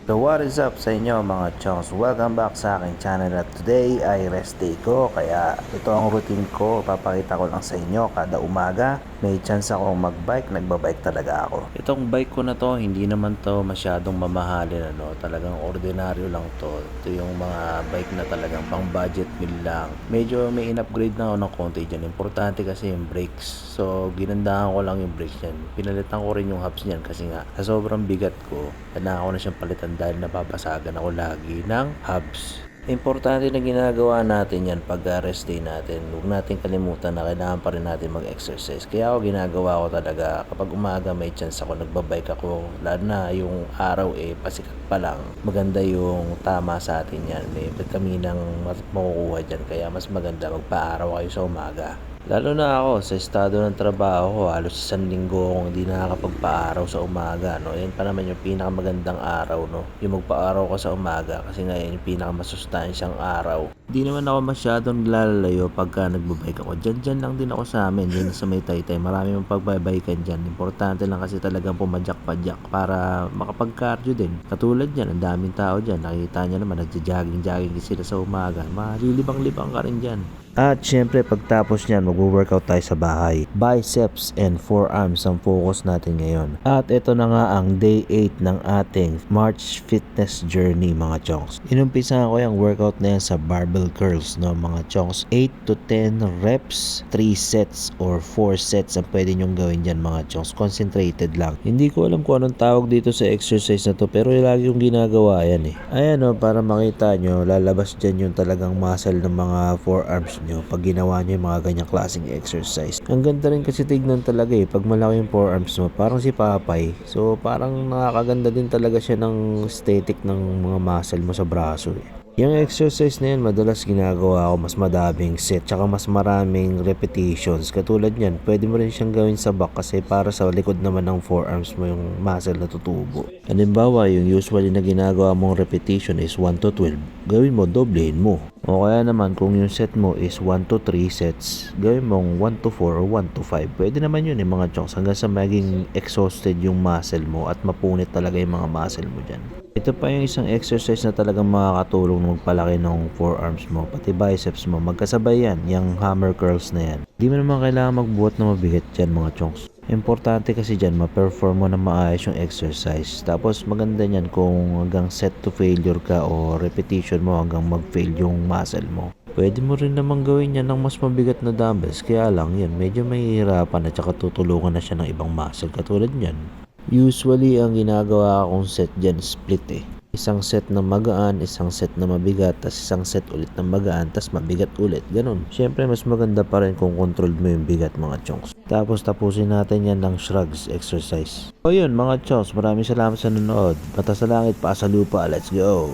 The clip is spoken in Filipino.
So what is up sa inyo mga chongs? Welcome back sa aking channel at today ay rest day ko. Kaya ito ang routine ko. Papakita ko lang sa inyo kada umaga. May chance akong magbike. Nagbabike talaga ako. Itong bike ko na to, hindi naman to masyadong mamahalin. Talagang ordinaryo lang to. Ito yung mga bike na talagang pang budget meal lang. Medyo may in-upgrade na ako ng konti dyan. Importante kasi yung brakes. So ginandahan ko lang yung brakes yan. Pinalitan ko rin yung hubs niyan kasi nga sa sobrang bigat ko, kailangan ko na siyang palitan dahil napapasagan ako lagi ng hubs. Importante na ginagawa natin yan pag rest day natin. Huwag natin kalimutan na kailangan pa rin natin mag-exercise. Kaya ako ginagawa ko talaga kapag umaga may chance ako, nagbabike ako. Lalo na yung araw pasikat pa lang. Maganda yung tama sa atin yan. May vitaminang makukuha dyan. Kaya mas maganda magpa-araw kayo sa umaga. Lalo na ako sa estado ng trabaho ko, halos isang linggo akong hindi nakakapagpa-araw sa umaga, no? Yan pa naman yung pinakamagandang araw, no? Yung magpa-araw ka sa umaga kasi nga yan yung pinakamasustansyang araw. Hindi naman ako masyadong lalayo pagka nagbabike ako. Diyan lang din ako sa amin, dyan sa may Taytay. Marami mong pagbabikan dyan. Importante lang kasi talagang pumadyak-padyak para makapag-cardio din. Katulad yan, ang daming tao dyan. Nakikita nyo naman, nagja-jogging sila sa umaga. Malilibang-libang ka rin dyan. At syempre pagtapos nyan, mag-workout tayo sa bahay. Biceps and forearms ang focus natin ngayon. At ito na nga ang day 8 ng ating March fitness journey mga chonks. Inumpisa ko yung workout na yan sa barbell curls, no mga chonks. 8 to 10 reps, 3 sets or 4 sets ang pwede nyong gawin dyan mga chonks. Concentrated lang. Hindi ko alam kung anong tawag dito sa exercise na to, pero lagi yung ginagawa yan Ayan para makita nyo, lalabas dyan yung talagang muscle ng mga forearms nyo pag ginawa nyo yung mga ganyang klaseng exercise. Ang ganda rin kasi tignan talaga pag malaki yung forearms mo, parang si Papay. So parang nakakaganda din talaga siya ng aesthetic ng mga muscle mo sa braso Yung exercise na yan, madalas ginagawa ko mas madaming set, tsaka mas maraming repetitions. Katulad yan, pwede mo rin siyang gawin sa back kasi para sa likod naman ng forearms mo yung muscle na tutubo. Halimbawa, yung usually na ginagawa mong repetition is 1 to 12. Gawin mo, doblehin mo. O kaya naman, kung yung set mo is 1 to 3 sets, gawin mong 1 to 4 or 1 to 5. Pwede naman yun mga chonks hanggang sa maging exhausted yung muscle mo at mapunit talaga yung mga muscle mo dyan. Ito pa yung isang exercise na talagang makakatulong na magpalaki ng forearms mo, pati biceps mo. Magkasabay yan, yung hammer curls na yan. Di mo naman kailangan magbuhat na mabigat dyan mga chonks. Importante kasi dyan, ma-perform mo na maayos yung exercise. Tapos maganda nyan kung hanggang set to failure ka o repetition mo hanggang mag-fail yung muscle mo. Pwede mo rin naman gawin yan ng mas mabigat na dumbbells. Kaya lang yan, medyo mahihirapan at saka tutulungan na siya ng ibang muscle katulad nyan. Usually, ang ginagawa akong set dyan, split Isang set na magaan, isang set na mabigat, tas isang set ulit na magaan, tas mabigat ulit. Ganon. Siyempre, mas maganda pa rin kung control mo yung bigat mga chonks. Tapos, tapusin natin yan ng shrugs exercise. O yun mga chonks, maraming salamat sa nanonood. Mata sa langit, pa sa lupa. Let's go!